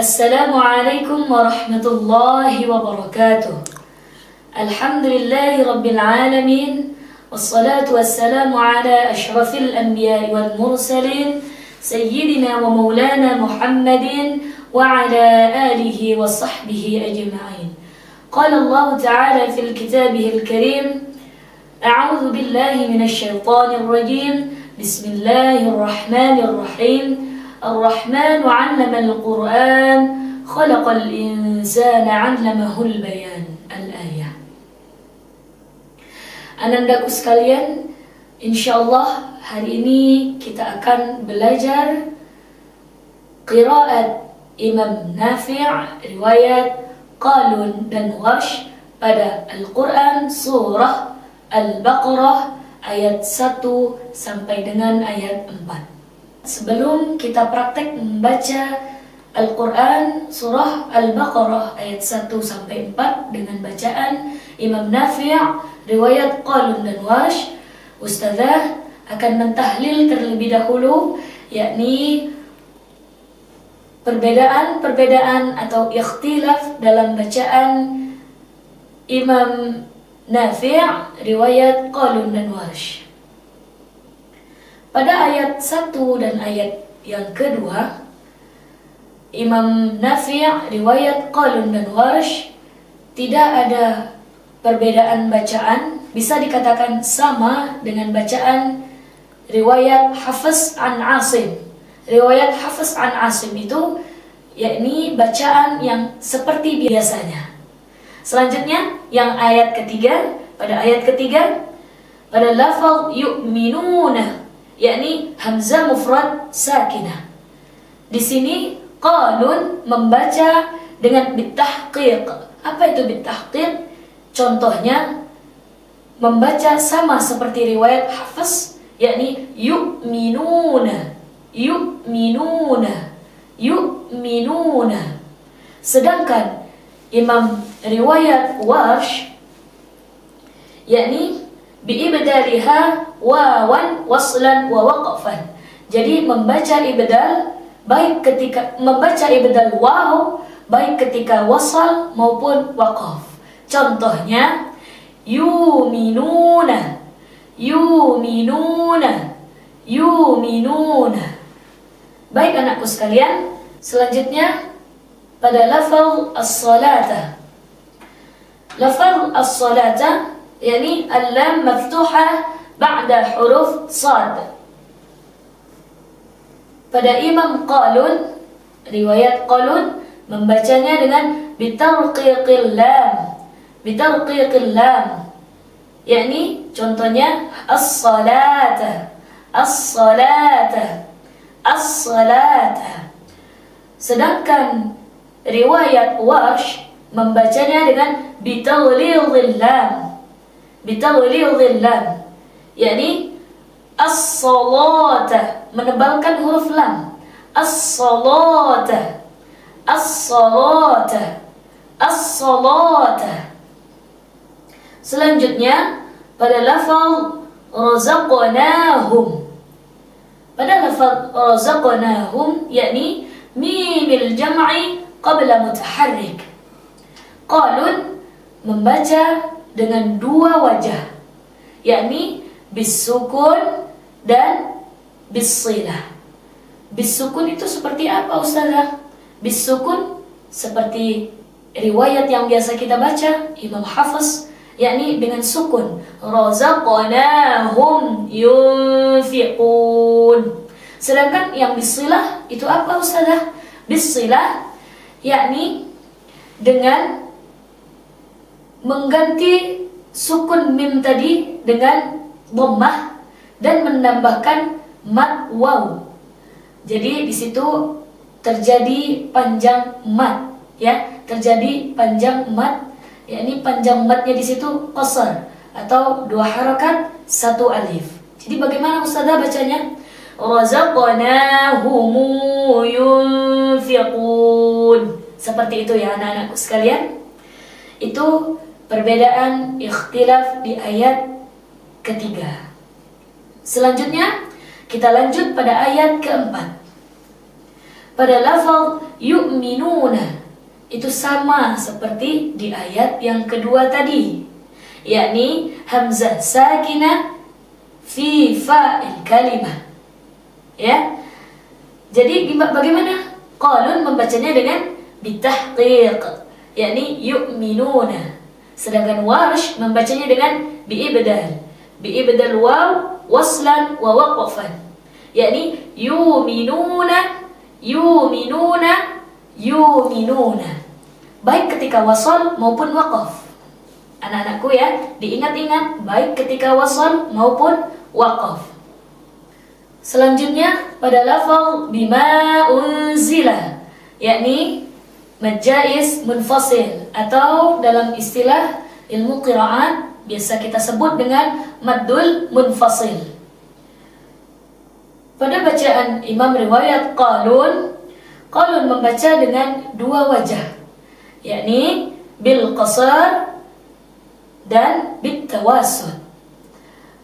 Assalamualaikum warahmatullahi wabarakatuh. Alhamdulillahi rabbil alamin. Wassalatu wassalamu ala ashrafil anbiya'i wal mursalin Sayyidina wa maulana Muhammadin wa ala alihi wa sahbihi ajma'in. Qala Allah ta'ala fil kitabihil karim, A'udhu billahi minasy syaithanir rajim. Bismillahirrahmanirrahim. Ar-Rahman 'allamal Qur'an, khalaqal insana 'allamahul bayan. Al-ayah. Anandaku sekalian, insyaallah hari ini kita akan belajar qiraat Imam Nafi' riwayat Qalun dan Warsh pada Al-Qur'an surah Al-Baqarah ayat 1 sampai dengan ayat 4. Sebelum kita praktek membaca Al-Quran surah Al-Baqarah ayat 1 sampai 4 dengan bacaan Imam Nafi' riwayat Qalun dan Warsh, Ustazah akan mentahlil terlebih dahulu, yakni perbedaan atau ikhtilaf dalam bacaan Imam Nafi' riwayat Qalun dan Warsh. Pada ayat 1 dan ayat yang kedua, Imam Nafi' riwayat Qalun dan Warsh tidak ada perbedaan bacaan, bisa dikatakan sama dengan bacaan riwayat Hafs an Asim. Riwayat Hafs an Asim itu yakni bacaan yang seperti biasanya. Selanjutnya yang ayat ketiga, pada lafaz yu'minuna, yakni hamzah mufrad sakinah. Di sini Qalun membaca dengan bitahqiq. Apa itu bitahqiq? Contohnya membaca sama seperti riwayat Hafs, yakni yu'minuna, yu'minuna, yu'minuna. Sedangkan Imam riwayat Warsh yakni bi'ibdaliha wawan waslan wa waqfan. Jadi membaca ibdal baik ketika membaca ibdal waw baik ketika wasal maupun waqaf. Contohnya yuminuna, yuminuna, yuminuna. Baik anakku sekalian, selanjutnya pada lafaz as-salata. Lafaz as-salata yakni al-lam maftuhah ba'da huruf sad. Pada Imam Qalun, riwayat Qalun membacanya dengan bitarqiqil lam, bitarqiqil lam. Yakni contohnya as-salata, as-salata, as-salata. Sedangkan riwayat Warsh membacanya dengan bitaghlidhil lam, bitaghlidhil lam, yakni as-salata, menebalkan huruf lam, as-salata, as-salata, as-salata. Selanjutnya pada lafaz razaqnahum. Pada lafaz razaqnahum yakni mimil jam'i qabla mutaharrik. Qalun membaca dengan dua wajah, yakni bisukun dan bisilah. Bisukun itu seperti apa Ustazah? Bisukun seperti riwayat yang biasa kita baca Imam Hafs, yakni dengan sukun, razaqnahum yunfiqun. Sedangkan yang bisilah itu apa Ustazah? Bisilah yakni dengan mengganti sukun mim tadi dengan dhammah dan menambahkan mad waw. Jadi di situ terjadi panjang mad, ya, terjadi panjang mad, yakni panjang madnya di situ qasar atau dua harakat satu alif. Jadi bagaimana Ustazah bacanya? Razaqnahum yunfiqun. Seperti itu ya anak-anakku sekalian. Itu perbedaan ikhtilaf di ayat ketiga. Selanjutnya kita lanjut pada ayat keempat. pada lafaz yu'minuna itu sama seperti di ayat yang kedua tadi, yakni hamzah sakinah fi fa'il kalimah. Ya. Jadi bagaimana? Qalun membacanya dengan bitahqiq, yakni yu'minuna. Sedangkan Warsh membacanya dengan biibdal waw waslan wa waqfan, yakni yu'minuna baik ketika wasal maupun waqaf. Anak-anakku ya, diingat-ingat baik ketika wasal maupun waqaf. Selanjutnya pada lafaz bima unzila, yakni mad jaiz munfasil atau dalam istilah ilmu qiraat biasa kita sebut dengan maddul munfasil. Pada bacaan Imam riwayat Qalun membaca dengan dua wajah, yakni bil qasar dan bit tawassul.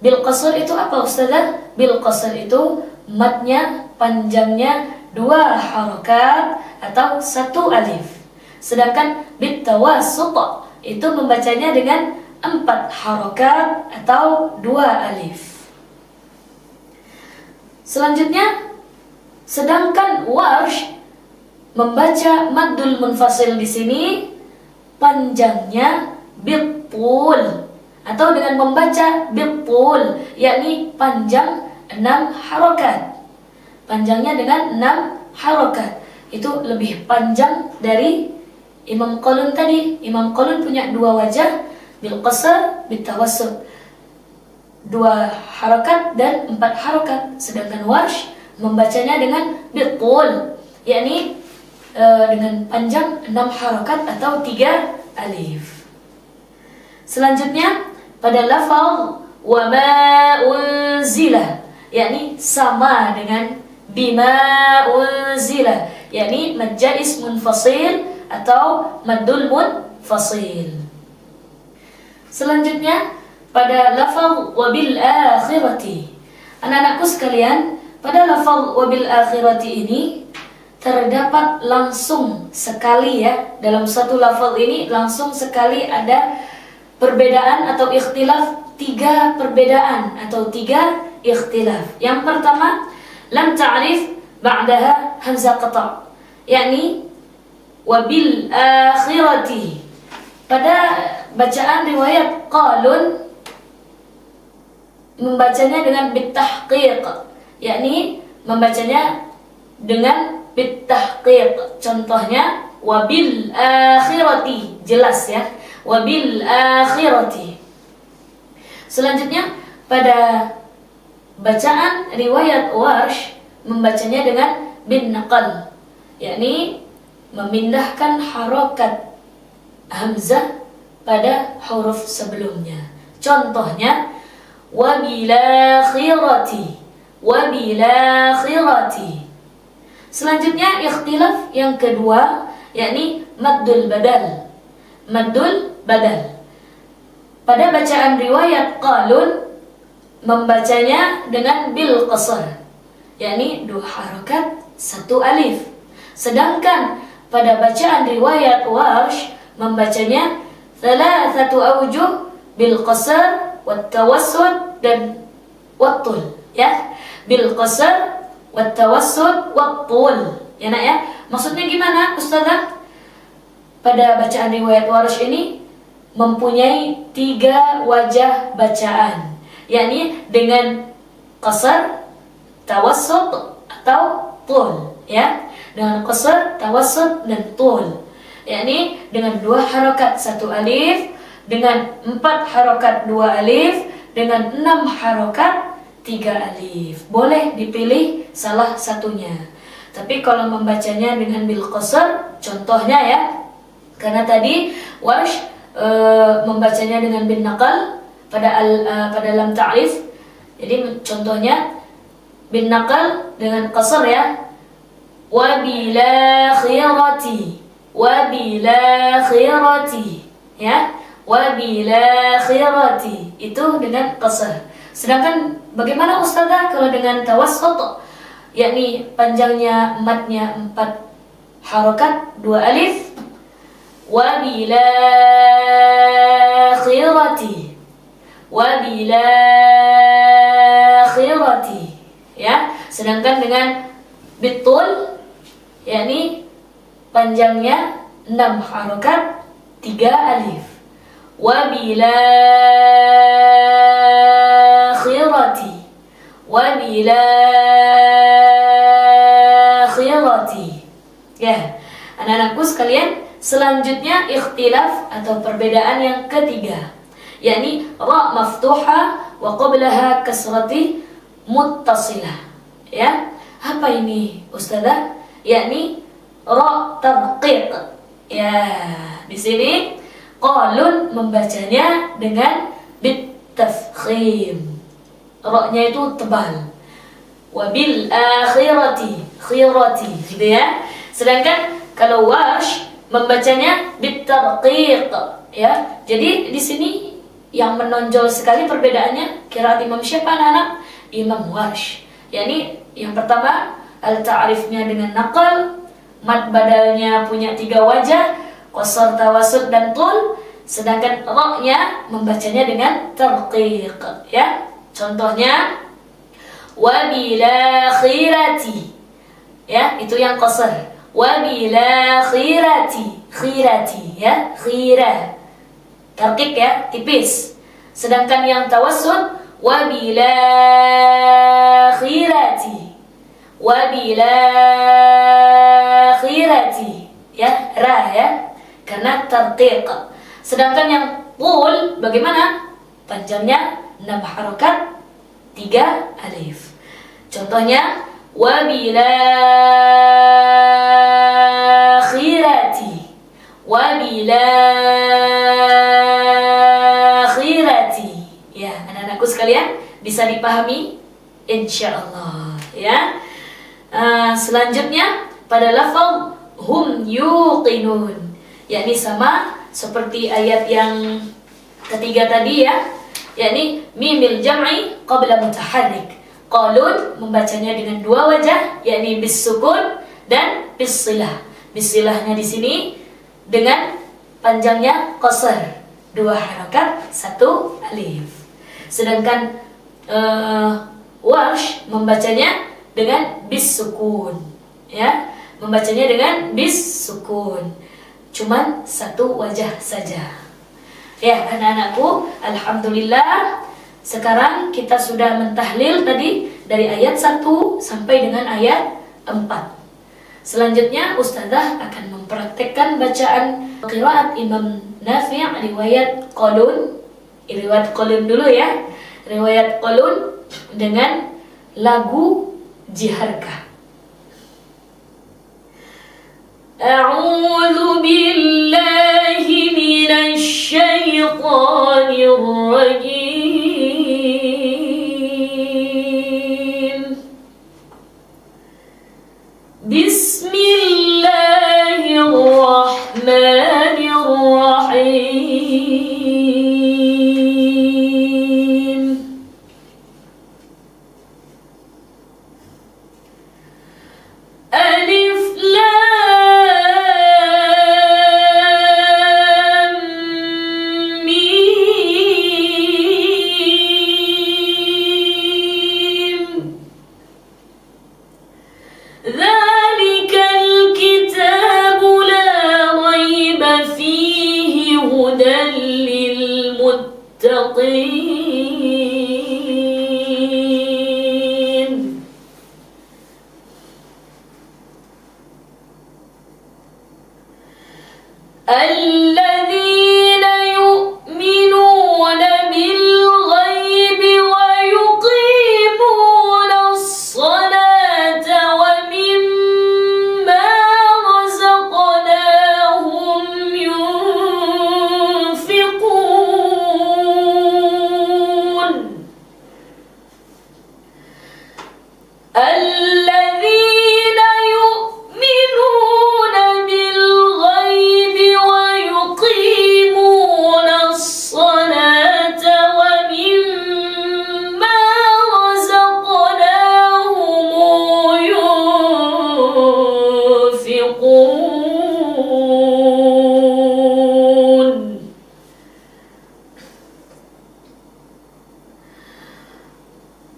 Bil qasar itu apa Ustazah? Bil qasar itu matnya panjangnya 2 harakat atau 1 alif. Sedangkan bit tawassut itu membacanya dengan 4 harakat atau 2 alif. Selanjutnya, sedangkan Warsh membaca maddul munfasil di sini panjangnya bitul atau dengan membaca bitul, yakni panjang 6 harakat. Panjangnya dengan 6 harakat. Itu lebih panjang dari Imam Qalun tadi. Imam Qalun punya 2 wajah, bil qasar, bil tawassul. 2 harakat dan 4 harakat. Sedangkan Warsh membacanya dengan bitul, yakni dengan panjang 6 harakat atau 3 alif. Selanjutnya pada lafaz wa ma unzila, yakni sama dengan bima unzila, yakni mad jaiz munfasil atau maddul munfasil. Selanjutnya pada lafaz wabil akhirati. Anak-anakku sekalian, pada lafaz wabil akhirati ini terdapat langsung sekali ya, dalam satu lafaz ini langsung sekali ada perbedaan atau ikhtilaf, 3 perbedaan atau 3 ikhtilaf. Yang pertama, lam ta'rif ba'daha hamzah qata', yakni wabil akhirati. Pada bacaan riwayat Qalun membacanya dengan bitahqiq, yakni membacanya dengan bitahqiq. Contohnya wabil akhirati, jelas ya, wabil akhirati. Selanjutnya pada bacaan riwayat Warsh membacanya dengan bin naqal, yakni memindahkan harakat hamzah pada huruf sebelumnya. Contohnya wabil akhirati. Selanjutnya ikhtilaf yang kedua, yakni maddul badal. Pada bacaan riwayat Qalun membacanya dengan bil qasar, yakni 2 harakat 1 alif. Sedangkan pada bacaan riwayat Warsh membacanya 3 awjuh bil qasar wat tawassut dan wattul, ya. Bil qasar wat tawassut wattul. Ya nak ya. Maksudnya gimana Ustazah? Pada bacaan riwayat Warsh ini mempunyai 3 wajah bacaan, yakni dengan qasar, tawassut atau tul, ya. Dengan qasar, tawassut dan tul, yakni dengan 2 harakat 1 alif, dengan 4 harakat 2 alif, dengan 6 harakat 3 alif. Boleh dipilih salah satunya. Tapi kalau membacanya dengan bil qasar, contohnya ya, karena tadi Warsh membacanya dengan bin naqal pada lam ta'rif. Jadi contohnya bin naqal dengan qasar ya. Wabila khirati ya. Wabila khirati itu dengan qasar. Sedangkan bagaimana Ustazah kalau dengan tawassut, yakni panjangnya matnya 4 harokat 2 alif. Wa bil akhirati, wa bil akhirati, ya. Sedangkan dengan bitul yakni panjangnya 6 harokat 3 alif. Wa bil akhirati, wa bil akhirati. Ya, anak-anakku sekalian, selanjutnya ikhtilaf atau perbedaan yang ketiga, yakni ra maftuha wa qablaha kasrati muttasilah. Ya, apa ini Ustazah? Yakni ra tarqiq. Ya, di sini qalun membacanya dengan bitafkhim. Ra-nya itu tebal. Wa bil akhirati, khirati, gitu ya. Sedangkan kalau Warsh membacanya bitarqiq, ya. Jadi di sini yang menonjol sekali perbedaannya qiraat Imam siapa anak-anak? Imam Warsh. yakni yang pertama al-ta'rifnya dengan naqal, mad badalnya punya 3 wajah, qasar, tawasud dan tul, sedangkan ra-nya membacanya dengan tarqiq, ya. Contohnya wa bila khirati, ya, itu yang qasar. Wa bila khirati, khirati, ya, khira, tarqiq, ya, tipis. Sedangkan yang tawassud wa bila khirati, wa bila khirati, ya, ra, ya, karena tarqiq. Sedangkan yang qul bagaimana? Panjangnya 6 harokat 3 alif. Contohnya wa bila khirati, wa bila khirati. Ya, anak-anakku sekalian, bisa dipahami insyaallah, ya. Selanjutnya pada lafaz hum yuqinun, yakni sama seperti ayat yang ketiga tadi, ya, yakni mimil jam'i qabla mutaharrik. Qalun membacanya dengan 2 wajah, yakni bis sukun dan bis silah. Bis silahnya di sini dengan panjangnya qasar, 2 harakat 1 alif. Sedangkan Warsh membacanya dengan bis sukun, ya, membacanya dengan bis sukun, cuman 1 wajah saja. Ya, anak-anakku, alhamdulillah sekarang kita sudah mentahlil tadi dari ayat 1 sampai dengan ayat 4. Selanjutnya Ustazah akan mempraktekkan bacaan qiraat Imam Nafi' riwayat Qalun. Riwayat Qalun dulu, ya. Riwayat Qalun dengan lagu jiharkah. A'udzu billahi minasy syaithanir rajim. Bismillahirrahmanirrahim. Alif lam mim. Dzalikal kitabu la raiba fihi hudan lil muttaqin. الذين يؤمنون بالغيب ويقيمون الصلاة ومما رزقناهم ينفقون. الذين يؤمنون بالغيب ويقيمون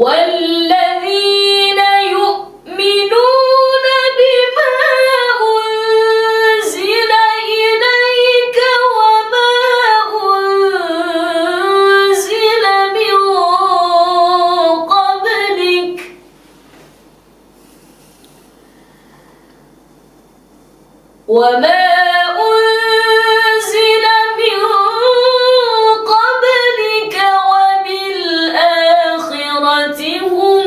والذين يؤمنون بما أنزل إليك وما أنزل من قبلك وما أنزل من قبلك وبالآخرة هم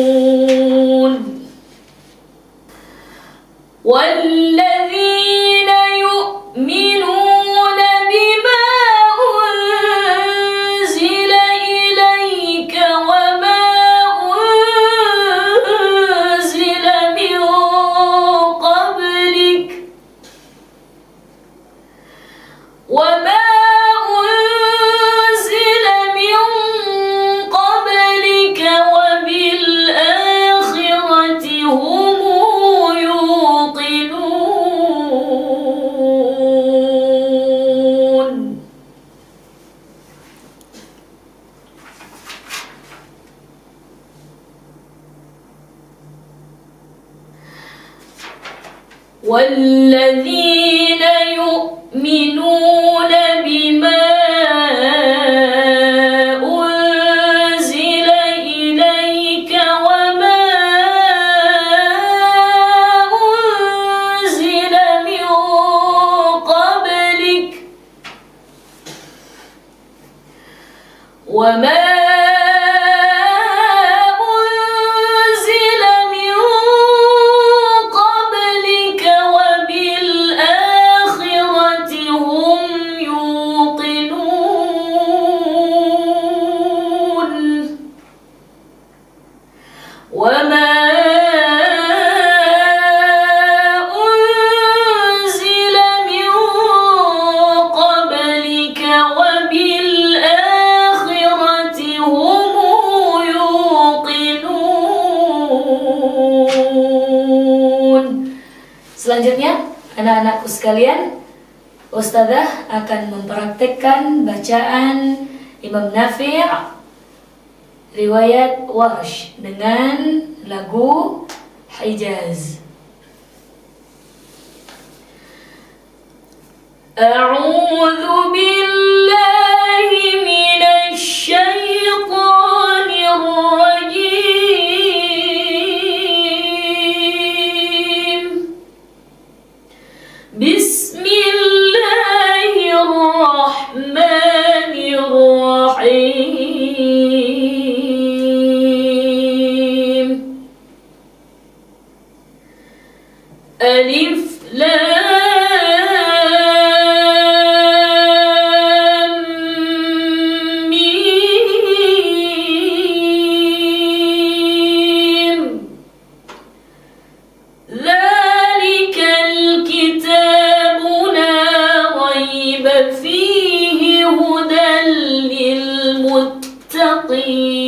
يوقنون والذين يؤمنون بما أنزل إليك وما أنزل من قبلك وما أنزل من قبلك وبالآخرة هم يوقنون والذين يؤمنون بما أنزل إليك وما أنزل من قبلك وما أنزل من قبلك وبالآخرة هم يوقنون وما أنزل من قبلك وبالآخرة هم يوقنون. Selanjutnya, anak-anakku sekalian, Ustazah akan mempraktekkan bacaan Imam Nafi' riwayat Warsh dengan lagu Hijaz. A'udzu billahi minasy syaithanir rajim. Bismillahirrahmanirrahim. Alif Lam Mim. Dzalikal kitabu la raiba fihi hudan lil muttaqin.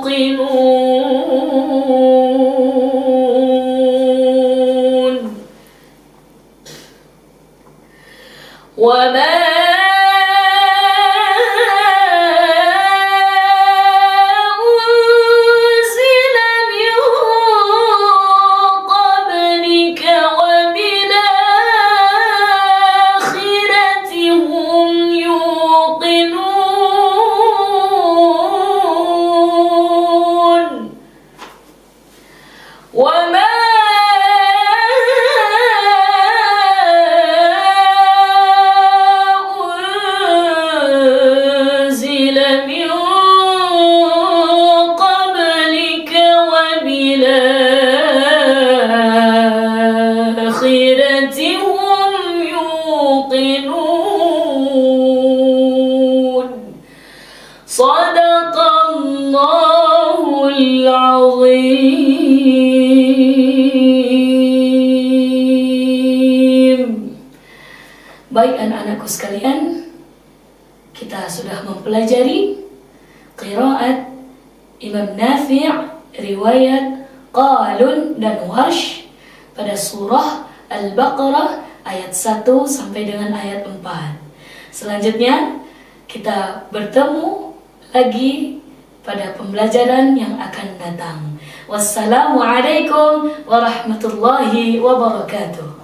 يوقنون وما أنزل من قبلك وبالآخرة هم يوقنون وما أنزل من قبلك وبالآخرة هم يوقنون صدق الله العظيم. Baik anak-anakku sekalian, kita sudah mempelajari qiraat Imam Nafi' riwayat Qalun dan Warsh pada surah Al-Baqarah ayat 1 sampai dengan ayat 4. Selanjutnya kita bertemu lagi pada pembelajaran yang akan datang. Wassalamualaikum warahmatullahi wabarakatuh.